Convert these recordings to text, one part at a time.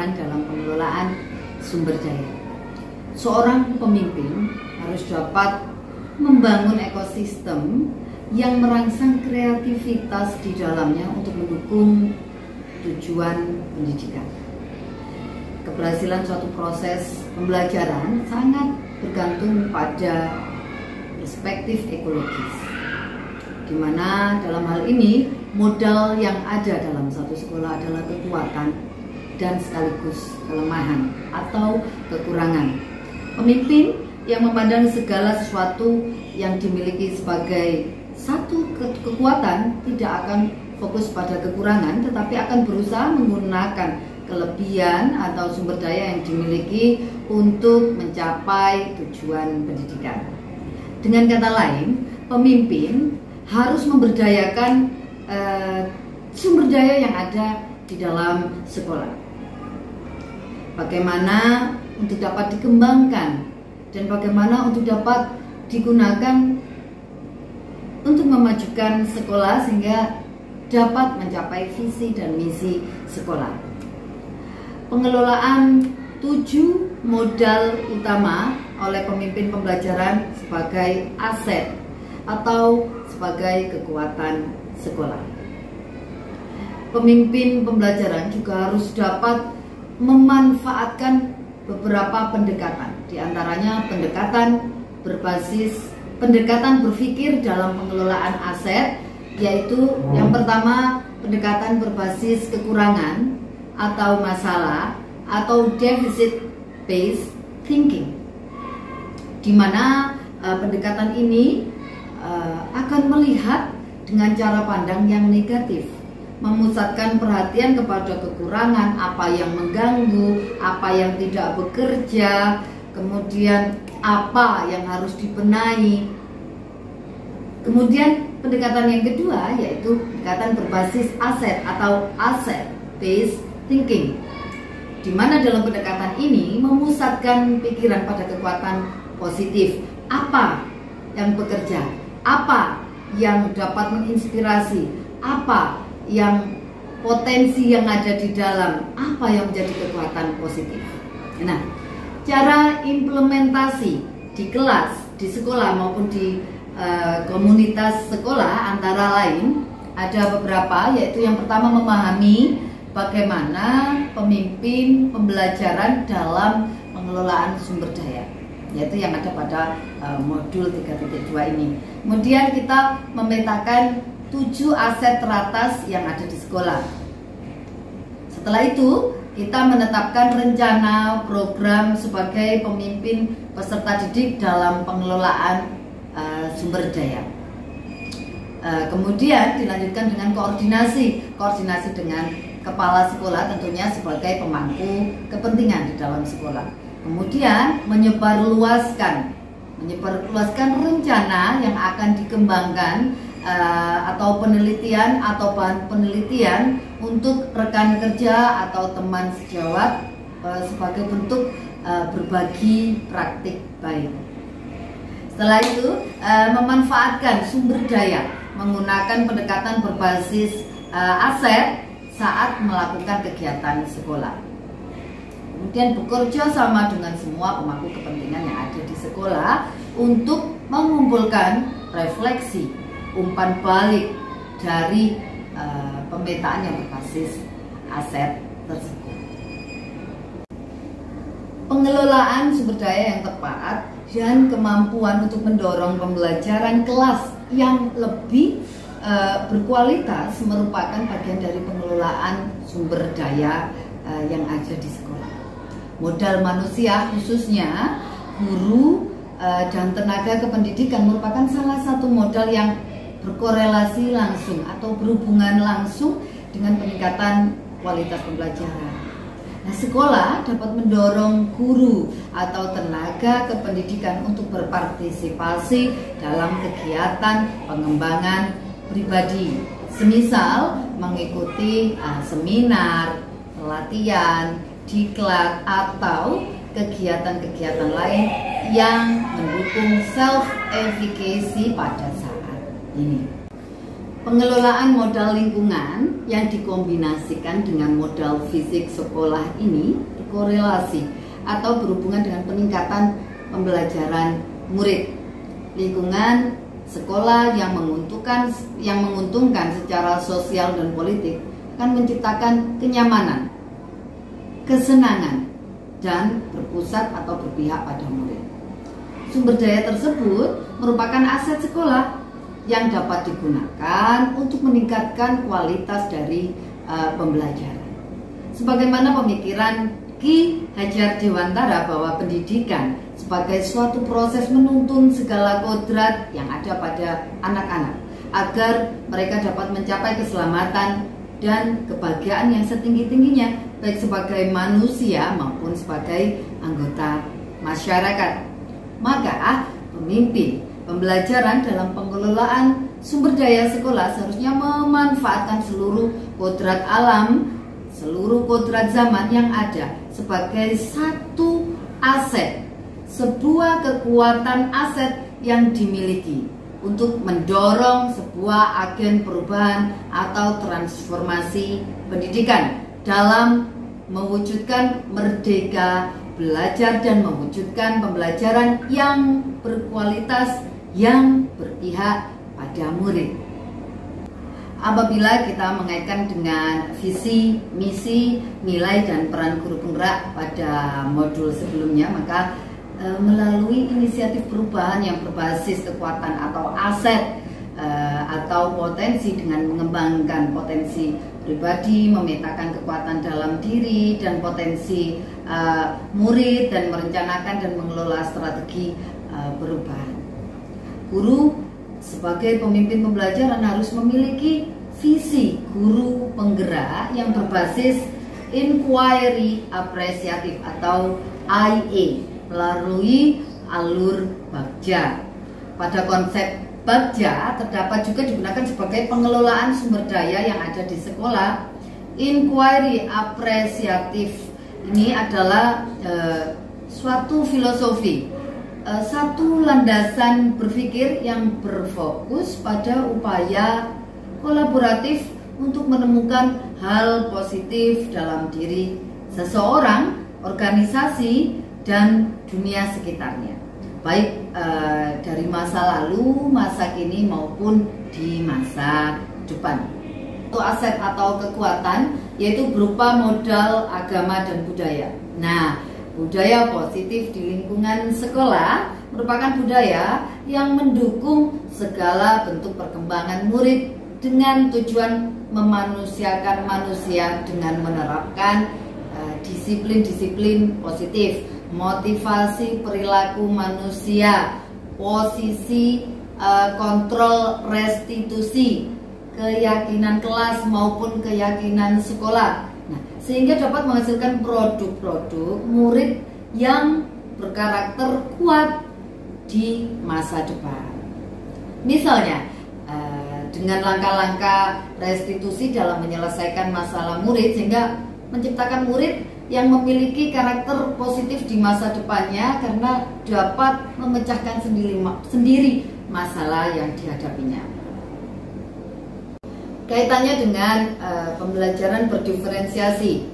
peran dalam pengelolaan sumber daya. Seorang pemimpin harus dapat membangun ekosistem yang merangsang kreativitas di dalamnya untuk mendukung tujuan pendidikan. Keberhasilan suatu proses pembelajaran sangat bergantung pada perspektif ekologis, di mana dalam hal ini modal yang ada dalam satu sekolah adalah kekuatan dan sekaligus kelemahan atau kekurangan. Pemimpin yang memandang segala sesuatu yang dimiliki sebagai satu kekuatan tidak akan fokus pada kekurangan, tetapi akan berusaha menggunakan kelebihan atau sumber daya yang dimiliki untuk mencapai tujuan pendidikan. Dengan kata lain, pemimpin harus memberdayakan sumber daya yang ada di dalam sekolah. Bagaimana untuk dapat dikembangkan dan bagaimana untuk dapat digunakan untuk memajukan sekolah sehingga dapat mencapai visi dan misi sekolah. Pengelolaan 7 modal utama oleh pemimpin pembelajaran sebagai aset atau sebagai kekuatan sekolah. Pemimpin pembelajaran juga harus dapat memanfaatkan beberapa pendekatan, diantaranya pendekatan berpikir dalam pengelolaan aset, yaitu yang pertama pendekatan berbasis kekurangan atau masalah atau deficit based thinking, di mana pendekatan ini akan melihat dengan cara pandang yang negatif, memusatkan perhatian kepada kekurangan, apa yang mengganggu, apa yang tidak bekerja, kemudian apa yang harus dibenahi. Kemudian pendekatan yang kedua yaitu pendekatan berbasis aset atau asset based thinking, di mana dalam pendekatan ini memusatkan pikiran pada kekuatan positif, apa yang bekerja, apa yang dapat menginspirasi, apa yang potensi yang ada di dalam, apa yang menjadi kekuatan positif. Nah, cara implementasi di kelas, di sekolah maupun di komunitas sekolah antara lain ada beberapa, yaitu yang pertama memahami bagaimana pemimpin pembelajaran dalam pengelolaan sumber daya, yaitu yang ada pada modul 3.2 ini. Kemudian kita memetakan 7 aset teratas yang ada di sekolah. Setelah itu kita menetapkan rencana program sebagai pemimpin peserta didik dalam pengelolaan sumber daya. Kemudian dilanjutkan dengan koordinasi dengan kepala sekolah, tentunya sebagai pemangku kepentingan di dalam sekolah. Kemudian menyebarluaskan rencana yang akan dikembangkan atau penelitian atau bahan penelitian untuk rekan kerja atau teman sejawat sebagai bentuk berbagi praktik baik. Setelah itu memanfaatkan sumber daya menggunakan pendekatan berbasis aset saat melakukan kegiatan sekolah. Kemudian bekerja sama dengan semua pemangku kepentingan yang ada di sekolah untuk mengumpulkan refleksi umpan balik dari pemetaan yang berbasis aset tersebut. Pengelolaan sumber daya yang tepat dan kemampuan untuk mendorong pembelajaran kelas yang lebih berkualitas merupakan bagian dari pengelolaan sumber daya yang ada di sekolah. Modal manusia, khususnya guru dan tenaga kependidikan, merupakan salah satu modal yang berkorelasi langsung atau berhubungan langsung dengan peningkatan kualitas pembelajaran. Nah, sekolah dapat mendorong guru atau tenaga kependidikan untuk berpartisipasi dalam kegiatan pengembangan pribadi, semisal mengikuti seminar, pelatihan, diklat, atau kegiatan-kegiatan lain yang mendukung self-efficacy pada saat ini. Pengelolaan modal lingkungan yang dikombinasikan dengan modal fisik sekolah ini berkorelasi atau berhubungan dengan peningkatan pembelajaran murid. Lingkungan sekolah yang menguntungkan secara sosial dan politik akan menciptakan kenyamanan, kesenangan, dan berpusat atau berpihak pada murid. Sumber daya tersebut merupakan aset sekolah yang dapat digunakan untuk meningkatkan kualitas dari pembelajaran. Sebagaimana pemikiran Ki Hajar Dewantara bahwa pendidikan sebagai suatu proses menuntun segala kodrat yang ada pada anak-anak agar mereka dapat mencapai keselamatan dan kebahagiaan yang setinggi-tingginya, baik sebagai manusia maupun sebagai anggota masyarakat. Maka pemimpin pembelajaran dalam pengelolaan sumber daya sekolah seharusnya memanfaatkan seluruh kodrat alam, seluruh kodrat zaman yang ada sebagai satu aset, sebuah kekuatan aset yang dimiliki untuk mendorong sebuah agen perubahan atau transformasi pendidikan dalam mewujudkan merdeka belajar dan mewujudkan pembelajaran yang berkualitas, yang berpihak pada murid. Apabila kita mengaitkan dengan visi, misi, nilai, dan peran guru penggerak pada modul sebelumnya, maka melalui inisiatif perubahan yang berbasis kekuatan atau aset atau potensi dengan mengembangkan potensi pribadi, memetakan kekuatan dalam diri dan potensi murid, dan merencanakan dan mengelola strategi perubahan. Guru sebagai pemimpin pembelajaran harus memiliki visi guru penggerak yang berbasis inquiry apresiatif atau IA melalui alur Bagja. Pada konsep Bagja terdapat juga digunakan sebagai pengelolaan sumber daya yang ada di sekolah. Inquiry apresiatif ini adalah suatu filosofi, satu landasan berpikir yang berfokus pada upaya kolaboratif untuk menemukan hal positif dalam diri seseorang, organisasi, dan dunia sekitarnya, baik dari masa lalu, masa kini, maupun di masa depan. Untuk aset atau kekuatan yaitu berupa modal agama dan budaya. Nah, budaya positif di lingkungan sekolah merupakan budaya yang mendukung segala bentuk perkembangan murid dengan tujuan memanusiakan manusia dengan menerapkan disiplin-disiplin positif, motivasi perilaku manusia, posisi kontrol restitusi, keyakinan kelas maupun keyakinan sekolah. Nah, sehingga dapat menghasilkan produk-produk murid yang berkarakter kuat di masa depan. Misalnya, dengan langkah-langkah restitusi dalam menyelesaikan masalah murid sehingga menciptakan murid yang memiliki karakter positif di masa depannya karena dapat memecahkan sendiri masalah yang dihadapinya. Kaitannya dengan pembelajaran berdiferensiasi.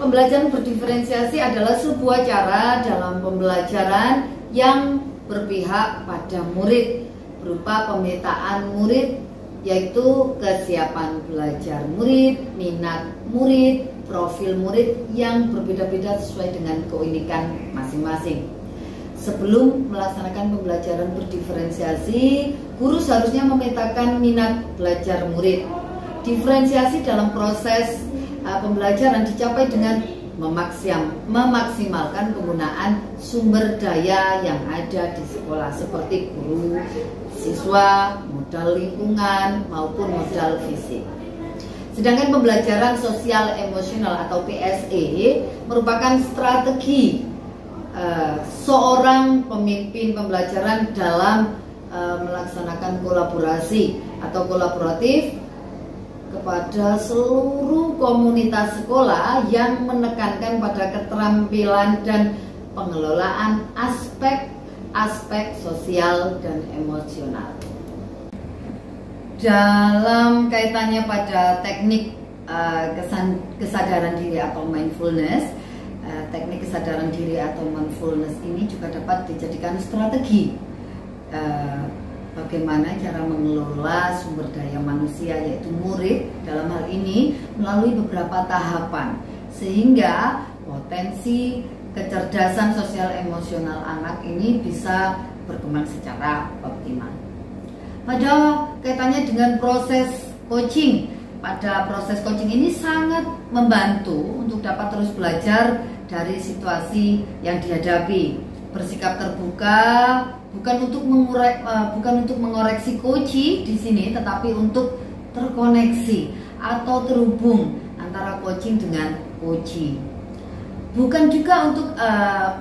Pembelajaran berdiferensiasi adalah sebuah cara dalam pembelajaran yang berpihak pada murid berupa pemetaan murid, yaitu kesiapan belajar murid, minat murid, profil murid yang berbeda-beda sesuai dengan keunikan masing-masing. Sebelum melaksanakan pembelajaran berdiferensiasi, guru seharusnya memetakan minat belajar murid. Diferensiasi dalam proses pembelajaran dicapai dengan memaksimalkan penggunaan sumber daya yang ada di sekolah seperti guru, siswa, modal lingkungan maupun modal fisik. Sedangkan pembelajaran sosial emosional atau PSE merupakan strategi seorang pemimpin pembelajaran dalam melaksanakan kolaborasi atau kolaboratif kepada seluruh komunitas sekolah yang menekankan pada keterampilan dan pengelolaan aspek-aspek sosial dan emosional. dalam kaitannya pada teknik kesadaran diri atau mindfulness. Teknik kesadaran diri atau mindfulness ini juga dapat dijadikan strategi bagaimana cara mengelola sumber daya manusia, yaitu murid dalam hal ini, melalui beberapa tahapan sehingga potensi kecerdasan sosial emosional anak ini bisa berkembang secara optimal. Pada kaitannya dengan proses coaching, pada proses coaching ini sangat membantu untuk dapat terus belajar dari situasi yang dihadapi, bersikap terbuka, bukan untuk mengoreksi coachee di sini, tetapi untuk terkoneksi atau terhubung antara coaching dengan coachee. Bukan juga untuk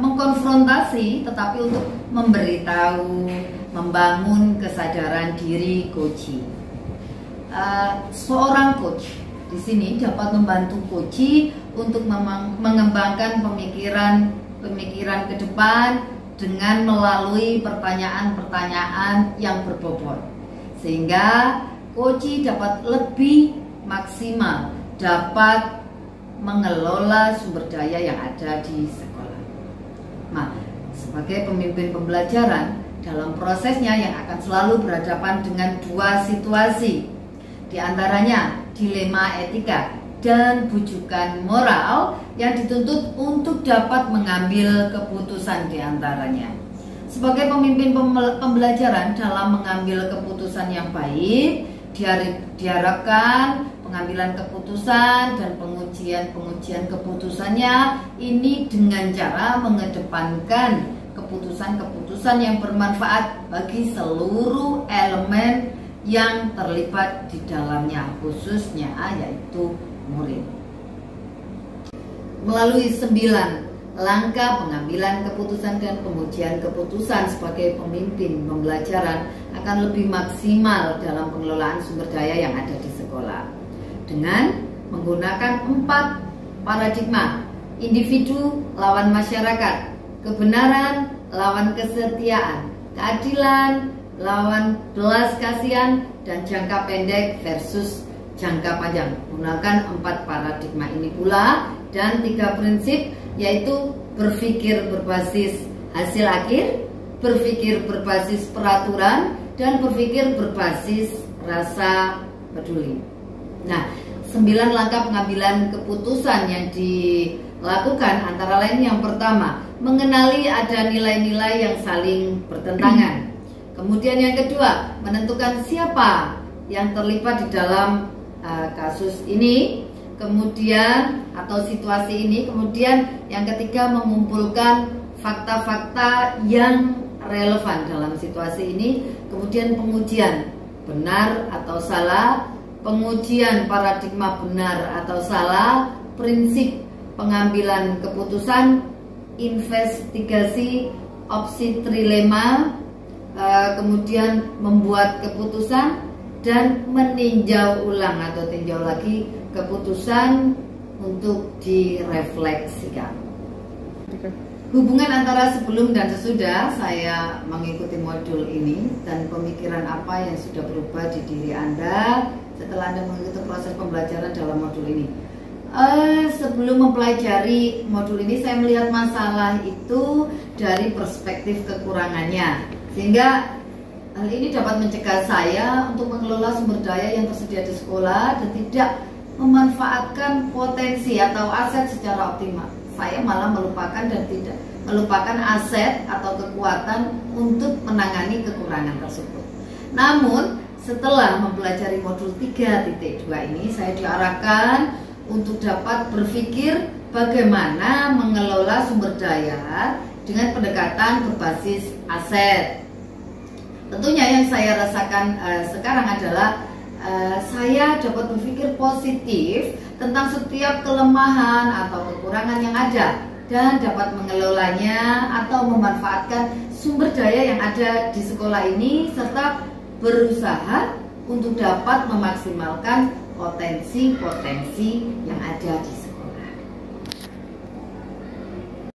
mengkonfrontasi, tetapi untuk memberitahu, membangun kesadaran diri coachee. Seorang coach di sini dapat membantu coachee untuk mengembangkan pemikiran ke depan dengan melalui pertanyaan-pertanyaan yang berbobot, sehingga coachee dapat lebih maksimal dapat mengelola sumber daya yang ada di sekolah. Nah, sebagai pemimpin pembelajaran, dalam prosesnya yang akan selalu berhadapan dengan dua situasi, di antaranya dilema etika dan bujukan moral yang dituntut untuk dapat mengambil keputusan di antaranya. Sebagai pemimpin pembelajaran, dalam mengambil keputusan yang baik, diharapkan pengambilan keputusan dan pengujian keputusannya ini dengan cara mengedepankan keputusan-keputusan yang bermanfaat bagi seluruh elemen yang terlibat di dalamnya, khususnya yaitu murid. Melalui 9 langkah pengambilan keputusan dan pengujian keputusan sebagai pemimpin pembelajaran akan lebih maksimal dalam pengelolaan sumber daya yang ada di sekolah, dengan menggunakan 4 paradigma: individu lawan masyarakat, kebenaran lawan kesetiaan, keadilan lawan belas kasihan, dan jangka pendek versus jangka panjang. Gunakan 4 paradigma ini pula dan 3 prinsip, yaitu berpikir berbasis hasil akhir, berpikir berbasis peraturan, dan berpikir berbasis rasa peduli. Nah, 9 langkah pengambilan keputusan yang dilakukan antara lain: yang pertama, mengenali ada nilai-nilai yang saling bertentangan. Kemudian yang kedua, menentukan siapa yang terlibat di dalam kasus ini, kemudian atau situasi ini. Kemudian yang ketiga, mengumpulkan fakta-fakta yang relevan dalam situasi ini. Kemudian pengujian benar atau salah, pengujian paradigma benar atau salah, prinsip pengambilan keputusan, investigasi opsi trilema, kemudian membuat keputusan, dan meninjau ulang atau tinjau lagi keputusan untuk direfleksikan. Hubungan antara sebelum dan sesudah saya mengikuti modul ini, dan pemikiran apa yang sudah berubah di diri Anda setelah Anda mengikuti proses pembelajaran dalam modul ini. Sebelum mempelajari modul ini, saya melihat masalah itu dari perspektif kekurangannya, sehingga hal ini dapat mencegah saya untuk mengelola sumber daya yang tersedia di sekolah dan tidak memanfaatkan potensi atau aset secara optimal. Saya malah melupakan dan tidak melupakan aset atau kekuatan untuk menangani kekurangan tersebut. Namun, setelah mempelajari modul 3.2 ini, saya diarahkan untuk dapat berpikir bagaimana mengelola sumber daya dengan pendekatan berbasis aset. Tentunya yang saya rasakan sekarang adalah saya dapat berpikir positif tentang setiap kelemahan atau kekurangan yang ada dan dapat mengelolanya atau memanfaatkan sumber daya yang ada di sekolah ini, serta berusaha untuk dapat memaksimalkan potensi-potensi yang ada di sekolah.